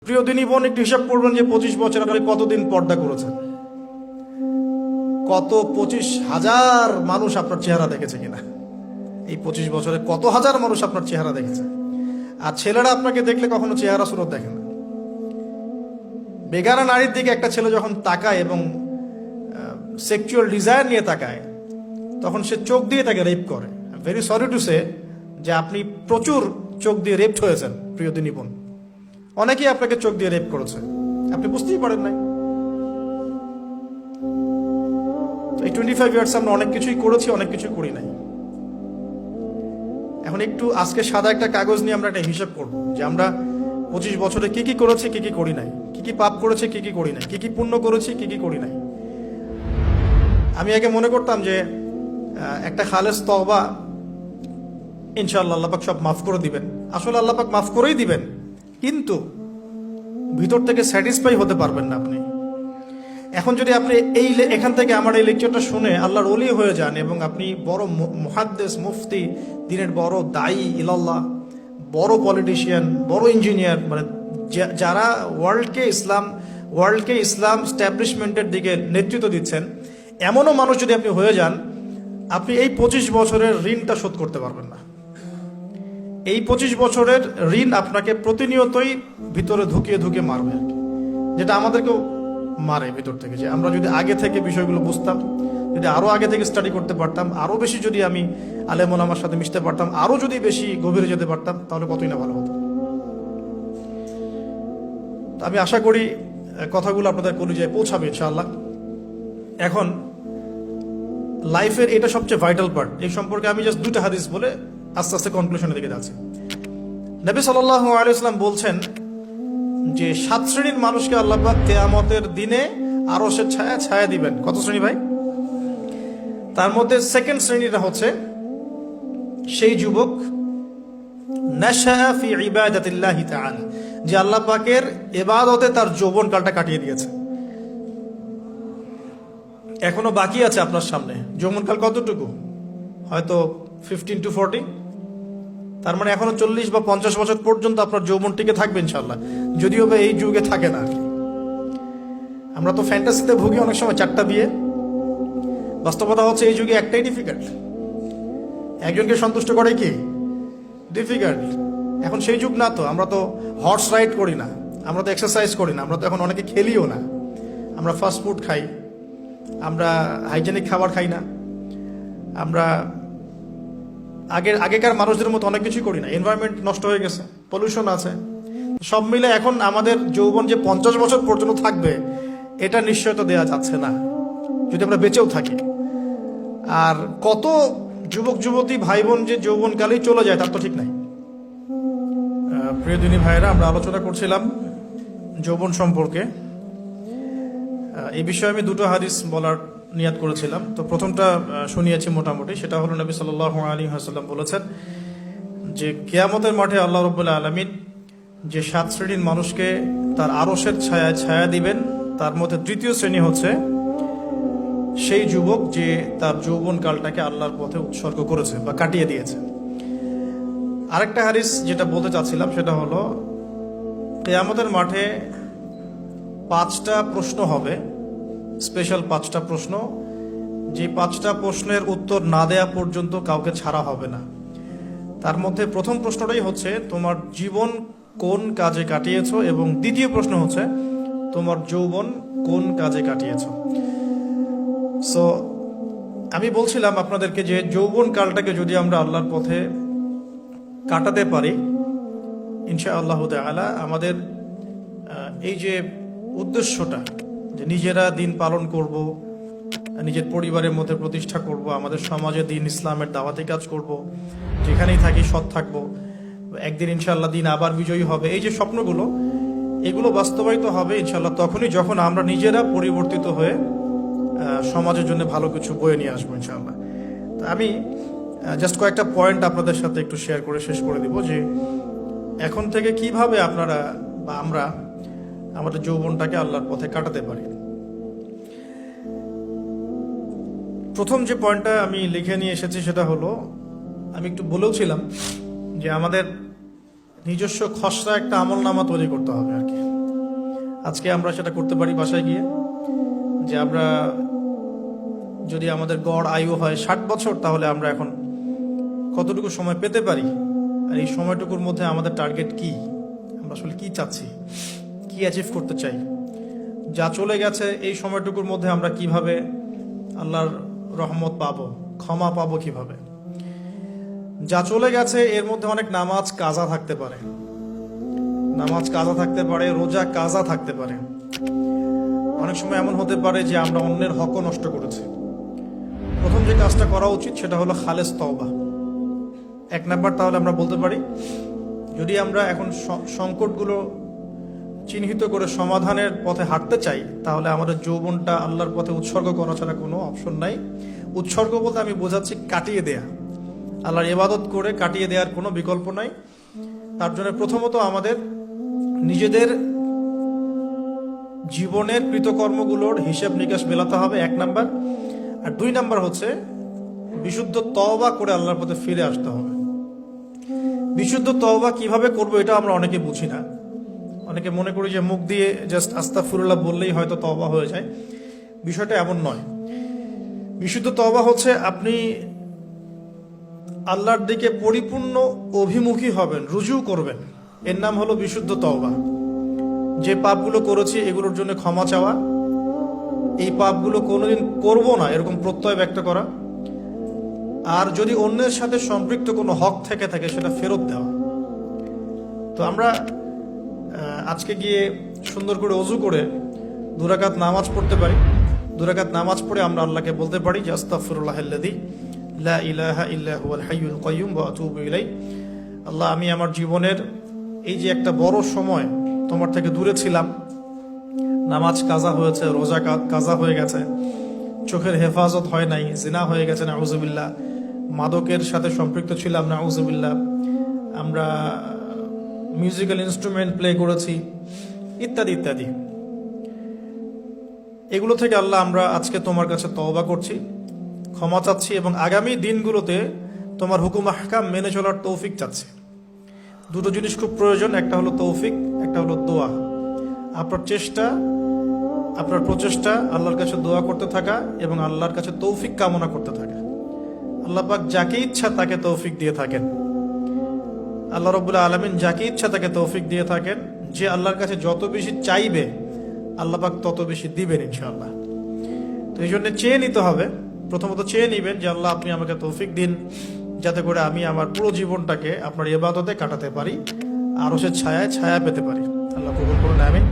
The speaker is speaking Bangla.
প্রিয় দিনী বোন, একটু হিসাব করবেন যে 25 বছর আপনি কতদিন পর্দা করেছেন। কত 25,000 মানুষ আপনার চেহারা দেখেছে কিনা? এই 25 বছরে কত হাজার মানুষ আপনার চেহারা দেখেছে। আর ছেলেরা আপনাকে দেখলে কখনো চেহারা সুরত দেখে না। বেগানা নারীর দিকে একটা ছেলে যখন তাকায় এবং সেক্সুয়াল ডিজায়ার নিয়ে তাকায়, তখন সে চোখ দিয়ে তাকে রেপ করে। ভেরি সরি টু সে যে আপনি প্রচুর চোখ দিয়ে রেপড হয়েছেন প্রিয় দিনী বোন। অনেকেই আপনাকে চোখ দিয়ে রেপ করেছে, আপনি বুঝতেই পারেন নাই। এই 25 ইয়ার্স আমরা অনেক কিছুই করেছি, অনেক কিছু করি নাই। এখন একটু আজকে সাদা একটা কাগজ নিয়ে আমরা একটা হিসাব করব যে আমরা 25 বছরে কি কি করেছি, কি কি করি নাই, কি কি পাপ করেছি, কি কি করি নাই, কি কি পুণ্য করেছি, কি কি করি নাই। আমি আগে মনে করতাম যে একটা খালেস তওবা ইনশাআল্লাহ আল্লাহ পাক সব মাফ করে দিবেন। আসলে আল্লাহ পাক মাফ করেই দিবেন, কিন্তু ভিতর থেকে স্যাটিসফাই হতে পারবেন না আপনি। এখন যদি আপনি এখান থেকে আমার এই লেকচারটা শুনে আল্লাহর ওলি হয়ে যান এবং আপনি বড় মুহাদ্দিস, মুফতি, দিনের বড় দায়ী ইলাল্লাহ, বড় পলিটিশিয়ান, বড় ইঞ্জিনিয়ার, মানে যারা ওয়ার্ল্ডকে ইসলাম স্ট্যাবলিশমেন্টের দিকে নেতৃত্ব দিচ্ছেন, এমনও মানুষ যদি আপনি হয়ে যান, আপনি এই 25 বছরের ঋণটা শোধ করতে পারবেন না। এই 25 বছরের ঋণ আপনাকে প্রতিনিয়তই ভিতরে ঢুকিয়ে ঢুকিয়ে মারবে আর কি, যেটা আমাদেরকেও মারে ভিতর থেকে। যে আমরা যদি আগে থেকে বিষয়গুলো বুঝতাম, যদি আরো আগে থেকে স্টাডি করতে পারতাম, আরো বেশি যদি আমি আলেম ওলামার সাথে মিশতে পারতাম, আরো যদি বেশি গভীরে যেতে পারতাম, তাহলে কতই না ভালো হতো। আমি আশা করি কথাগুলো আপনাদের কলিজায় পৌঁছাবে ইনশাআল্লাহ। এখন লাইফের এটা সবচেয়ে ভাইটাল পার্ট। এই সম্পর্কে আমি জাস্ট 2টা হাদিস বলে আস্তে আস্তে কনক্লুশনের দিকে যাচ্ছি। নবী সাল্লাল্লাহু আলাইহি ওয়াসাল্লাম বলছেন যে 7 শ্রেণীর মানুষকে আল্লাহ পাক কিয়ামতের দিনে আরশের ছায়া দিবেন। কত শ্রেণী ভাই? তার মধ্যে সেকেন্ড শ্রেণীটা হচ্ছে সেই যুবক নাশাআ ফি ইবাদাতিল্লাহি তাআলা, যে আল্লাহ পাকের ইবাদতে তার যৌবনকালটা কাটিয়ে দিয়েছে। এখনো বাকি আছে আপনার সামনে। যৌবনকাল কতটুকু? হয়তো 15 to 40। তার মানে এখনো 40 বা 50 বছর পর্যন্ত আপনার যৌবন টিকে থাকবে ইনশাল্লাহ, যদিও বা এই যুগে থাকে না। আমরা তো ফ্যান্টাসিতে ভুগি অনেক সময় 4টা বিয়ে। বাস্তবতা হচ্ছে এই যুগে একটাই ডিফিকাল্ট। একজনকে সন্তুষ্ট করে কি ডিফিকাল্ট। এখন সেই যুগ না তো। আমরা তো হর্স রাইড করি না, আমরা তো এক্সারসাইজ করি না, আমরা তো এখন অনেকে খেলিও না। আমরা ফাস্ট ফুড খাই, আমরা হাইজেনিক খাবার খাই না, আমরা আগেকার মানুষদের মতো অনেক কিছুই করি না। এনভায়রনমেন্ট নষ্ট হয়ে গেছে, পলিউশন আছে, সব মিলে এখন আমাদের যৌবন যে 50 বছর পর্যন্ত থাকবে, এটা নিশ্চয়তা দেওয়া যাচ্ছে না যদি আমরা বেঁচেও থাকি। আর কত যুবক যুবতী ভাই বোন যে যৌবনকালেই চলে যায় তার তো ঠিক নাই। প্রিয় দিনী ভাইরা, আমরা আলোচনা করছিলাম যৌবন সম্পর্কে। এই বিষয়ে আমি 2টো হাদিস বলার নিয়াত করেছিলাম। তো প্রথমটা শুনিয়েছি মোটামুটি, সেটা হলো নবী সাল্লাল্লাহু আলাইহি ওয়াসাল্লাম বলেছেন যে কিয়ামতের মাঠে আল্লাহ রাব্বুল আলামিন যে 7 শ্রেণীর মানুষকে তার আরশের ছায়া দিবেন, তার মধ্যে তৃতীয় শ্রেণী হচ্ছে সেই যুবক যে তার যৌবনকালটাকে আল্লাহর পথে উৎসর্গ করেছে বা কাটিয়ে দিয়েছে। আরেকটা হাদিস যেটা বলতে চাচ্ছিলাম সেটা হলো কিয়ামতের মাঠে 5টা প্রশ্ন হবে, স্পেশাল 5টা প্রশ্ন, যে 5টা প্রশ্নের উত্তর না দেয়া পর্যন্ত কাউকে ছাড়া হবে না। তার মধ্যে প্রথম প্রশ্নটাই হচ্ছে তোমার জীবন কোন কাজে কাটিয়েছো, এবং দ্বিতীয় প্রশ্ন হচ্ছে তোমার যৌবন কোন কাজে কাটিয়েছো। সো আমি বলছিলাম আপনাদেরকে যে যৌবন কালটাকে যদি আমরা আল্লাহর পথে কাটাতে পারি, ইনশাআল্লাহু তাআলা আমাদের এই যে উদ্দেশ্যটা, যে নিজেরা দিন পালন করব, নিজের পরিবারের মধ্যে প্রতিষ্ঠা করব, আমাদের সমাজে দিন ইসলামের দাওয়াতি কাজ করব, যেখানেই থাকি সৎ থাকব, একদিন ইনশাআল্লাহ দিন আবার বিজয়ী হবে, এই যে স্বপ্নগুলো, এগুলো বাস্তবায়িত হবে ইনশাআল্লাহ তখনই যখন আমরা নিজেরা পরিবর্তিত হয়ে সমাজের জন্য ভালো কিছু বয়ে নিয়ে আসবো ইনশাআল্লাহ। তো আমি জাস্ট কয়েকটা পয়েন্ট আপনাদের সাথে একটু শেয়ার করে শেষ করে দিব যে এখন থেকে কিভাবে আপনারা বা আমরা আমাদের যৌবনটাকে আল্লাহর পথে কাটাতে পারি। প্রথম যে পয়েন্টটা আমি লিখে নিয়ে এসেছি সেটা হলো, আমি একটু বলেওছিলাম যে আমাদের নিজস্ব খসড়া একটা আমলনামা তৈরি করতে হবে আর কি। আজকে আমরা সেটা করতে পারি বাসায় গিয়ে, যে আমরা যদি আমাদের গড় আয়ু হয় 60 বছর, তাহলে আমরা এখন কতটুকু সময় পেতে পারি, আর এই সময়টুকুর মধ্যে আমাদের টার্গেট কি, আমরা আসলে কি চাচ্ছি, কি অ্যাচিভ করতে চাই। যা চলে গেছে এই সময়টুকুর মধ্যে আমরা কিভাবে আল্লাহর রহমত পাবো, ক্ষমা পাবো কিভাবে। যা চলে গেছে এর মধ্যে অনেক নামাজ কাজা থাকতে পারে, নামাজ কাজা থাকতে পারে, রোজা কাজা থাকতে পারে। অনেক সময় এমন হতে পারে যে আমরা অন্যের হকও নষ্ট করেছি। প্রথম যে কাজটা করা উচিত সেটা হলো খালেস তওবা। 1 নাম্বার তাহলে আমরা বলতে পারি, যদি আমরা এখন সংকটগুলো চিহ্নিত করে সমাধানের পথে হাঁটতে চাই, তাহলে আমাদের যৌবনটা আল্লাহর পথে উৎসর্গ করা ছাড়া কোনো অপশন নাই। উৎসর্গ বলতে আমি বোঝাচ্ছি কাটিয়ে দেয়া, আল্লাহর ইবাদত করে কাটিয়ে দেওয়ার কোনো বিকল্প নাই। তার জন্য প্রথমত আমাদের নিজেদের জীবনের কৃতকর্মগুলোর হিসাব নিকাশ মেলাতে হবে, 1 নাম্বার। আর 2 নাম্বার হচ্ছে বিশুদ্ধ তওবা করে আল্লাহর পথে ফিরে আসতে হবে। বিশুদ্ধ তওবা কিভাবে করবো এটা আমরা অনেকে বুঝি না। অনেকে মনে করি যে মুখ দিয়ে জাস্ট আস্তাগফিরুল্লাহ বললেই হয়তো তওবা হয়ে যায়। বিষয়টা এমন নয়। বিশুদ্ধ তওবা হচ্ছে আপনি আল্লাহর দিকে পরিপূর্ণ অভিমুখী হবেন, রুজু করবেন, এর নাম হলো বিশুদ্ধ তওবা। যে পাপগুলো করেছি এগুলোর জন্য ক্ষমা চাওয়া, এই পাপগুলো কোনোদিন করব না এরকম প্রত্যয় ব্যক্ত করা, আর যদি অন্যের সাথে সম্পৃক্ত কোনো হক থেকে থাকে সেটা ফেরত দেওয়া। তো আমরা আজকে গিয়ে সুন্দর করে ওযু করে 2 রাকাত নামাজ পড়তে পারি। 2 রাকাত নামাজ পড়ে আমরা আল্লাহকে বলতে পারি যে আস্তাগফিরুল্লাহাল্লাযী লা ইলাহা ইল্লা হুয়াল হাইয়ুল কাইয়্যুম ওয়া আতুবু ইলাইহি। আল্লাহ, আমি আমার জীবনের এই যে একটা বড় সময় তোমার থেকে দূরে ছিলাম, নামাজ কাজা হয়েছে, রোজা কাজা হয়ে গেছে, চোখের হেফাজত হয় নাই, জিনা হয়ে গেছে নাউযুবিল্লাহ, মাদকের সাথে সম্পৃক্ত ছিলাম নাউযুবিল্লাহ, আমরা মিউজিক্যাল ইনস্ট্রুমেন্ট প্লে করেছি, ইত্যাদি ইত্যাদি। এগুলো থেকে আল্লাহ আমরা আজকে তোমার কাছে তওবা করছি, ক্ষমা চাচ্ছি, এবং আগামী দিনগুলোতে তোমার হুকুম আহকাম মেনে চলার তৌফিক চাচ্ছি। 2টো জিনিস খুব প্রয়োজন, একটা হলো তৌফিক, একটা হলো দোয়া। আপনার প্রচেষ্টা আল্লাহর কাছে দোয়া করতে থাকা এবং আল্লাহর কাছে তৌফিক কামনা করতে থাকা। আল্লাহ পাক যাকে ইচ্ছা তাকে তৌফিক দিয়ে থাকেন। আল্লাহ রাব্বুল আলামিন যাকে ইচ্ছা তাকে তৌফিক দিয়ে থাকেন। যে আল্লাহর কাছে যত বেশি চাইবে আল্লাহ পাক তত বেশি দিবেন ইনশাআল্লাহ। তো এই জন্য চেয়ে নিতে হবে, প্রথমত চেয়ে নিবেন যে আল্লাহ আপনি আমাকে তৌফিক দিন, যাতে করে আমি আমার পুরো জীবনটাকে আপনার ইবাদতে কাটাতে পারি, আরশের ছায়া পেতে পারি। আল্লাহ কবুল করুন, আমিন।